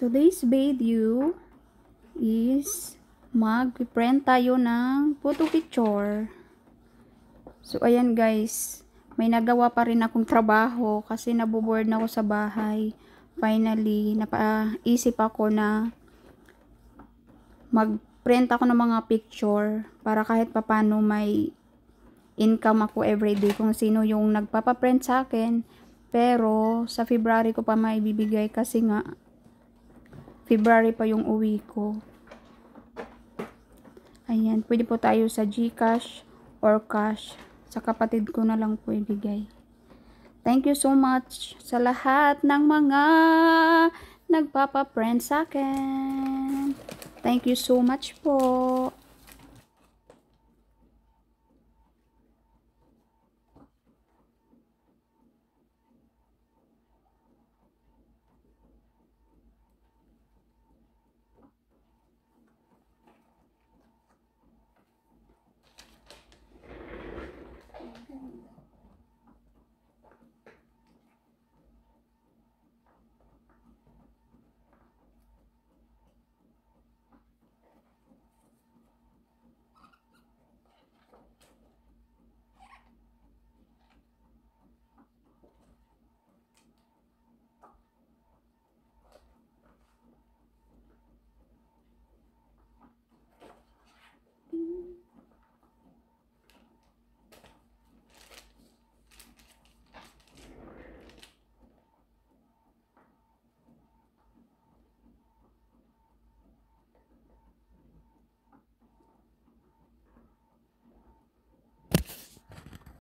Today's video is mag-print tayo ng photo picture. So ayan guys, may nagawa pa rin akong trabaho kasi naboboard na ako sa bahay. Finally, napaisip ako na mag-print ako ng mga picture para kahit papano may income ako everyday kung sino yung nagpapaprint sa akin. Pero sa February ko pa maibibigay kasi nga February pa yung uwi ko. Ayan, pwede po tayo sa GCash or cash. Sa kapatid ko na lang po ibigay. Thank you so much sa lahat ng mga nagpapaprint sa akin. Thank you so much po.